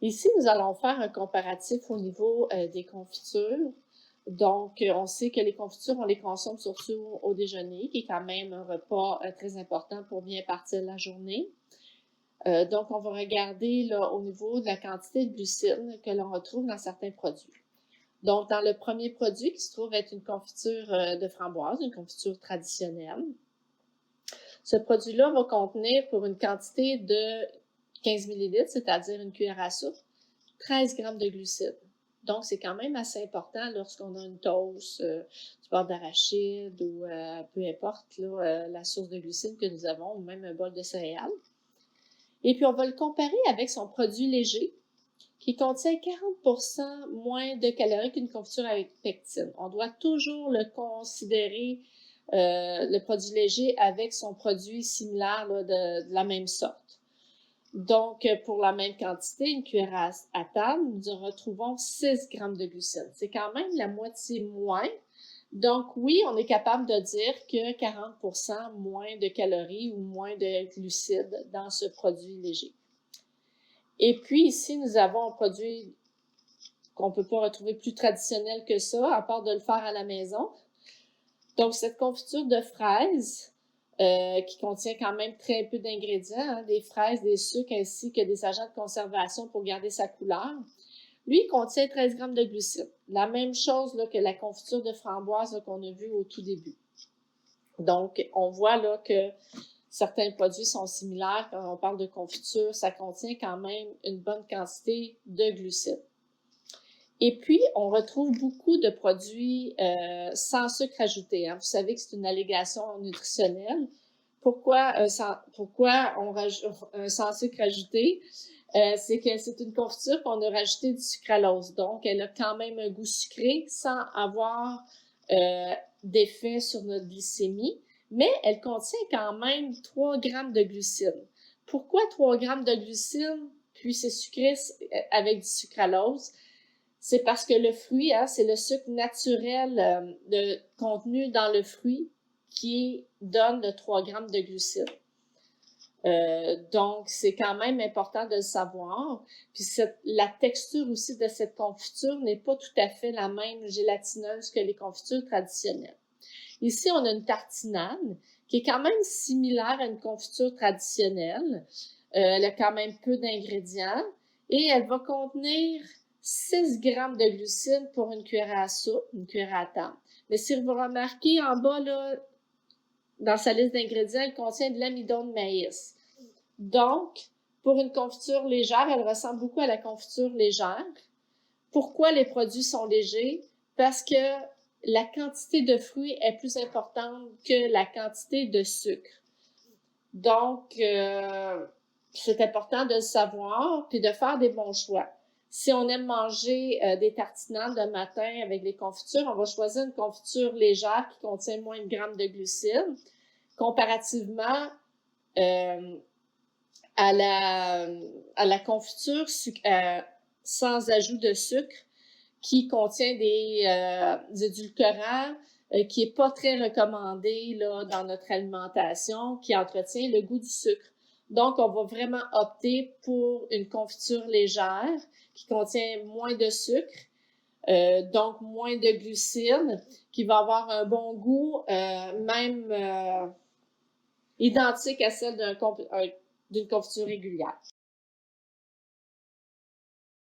Ici, nous allons faire un comparatif au niveau des confitures. Donc, on sait que les confitures, on les consomme surtout au déjeuner, qui est quand même un repas très important pour bien partir la journée. Donc, on va regarder là, au niveau de la quantité de glucides que l'on retrouve dans certains produits. Donc, dans le premier produit, qui se trouve être une confiture de framboise, une confiture traditionnelle, ce produit-là va contenir pour une quantité de 15 ml, c'est-à-dire une cuillère à soupe, 13 grammes de glucides. Donc, c'est quand même assez important lorsqu'on a une toast, du beurre d'arachide ou peu importe là, la source de glucides que nous avons, ou même un bol de céréales. Et puis, on va le comparer avec son produit léger, qui contient 40% moins de calories qu'une confiture avec pectine. On doit toujours le considérer, le produit léger, avec son produit similaire là, de la même sorte. Donc, pour la même quantité, une cuillère à table, nous retrouvons 6 grammes de glucides. C'est quand même la moitié moins. Donc, oui, on est capable de dire que 40% moins de calories ou moins de glucides dans ce produit léger. Et puis, ici, nous avons un produit qu'on peut pas retrouver plus traditionnel que ça, à part de le faire à la maison. Donc, cette confiture de fraises, qui contient quand même très peu d'ingrédients, hein, des fraises, des sucres ainsi que des agents de conservation pour garder sa couleur. Lui, il contient 13 grammes de glucides. La même chose là, que la confiture de framboise qu'on a vue au tout début. Donc, on voit là que certains produits sont similaires. Quand on parle de confiture, ça contient quand même une bonne quantité de glucides. Et puis, on retrouve beaucoup de produits sans sucre ajouté. Hein. Vous savez que c'est une allégation nutritionnelle. Pourquoi on rajoute un sans sucre ajouté? C'est que c'est une confiture qu'on a rajouté du sucralose. Donc, elle a quand même un goût sucré sans avoir d'effet sur notre glycémie. Mais elle contient quand même 3 grammes de glucides. Pourquoi 3 grammes de glucides, puis c'est sucré avec du sucralose? C'est parce que le fruit, hein, c'est le sucre naturel contenu dans le fruit qui donne le 3 grammes de glucides. Donc, c'est quand même important de le savoir. Puis la texture aussi de cette confiture n'est pas tout à fait la même gélatineuse que les confitures traditionnelles. Ici, on a une tartinade qui est quand même similaire à une confiture traditionnelle. Elle a quand même peu d'ingrédients et elle va contenir 6 grammes de glucides pour une cuillère à soupe, une cuillère à table. Mais si vous remarquez en bas, là, dans sa liste d'ingrédients, elle contient de l'amidon de maïs. Donc, pour une confiture légère, elle ressemble beaucoup à la confiture légère. Pourquoi les produits sont légers? Parce que la quantité de fruits est plus importante que la quantité de sucre. Donc, c'est important de le savoir puis de faire des bons choix. Si on aime manger des tartinades le matin avec des confitures, on va choisir une confiture légère qui contient moins de grammes de glucides, comparativement à la confiture sans ajout de sucre qui contient des édulcorants qui est pas très recommandé là dans notre alimentation, qui entretient le goût du sucre. Donc, on va vraiment opter pour une confiture légère qui contient moins de sucre, donc moins de glucides, qui va avoir un bon goût, même identique à celle d'une confiture régulière.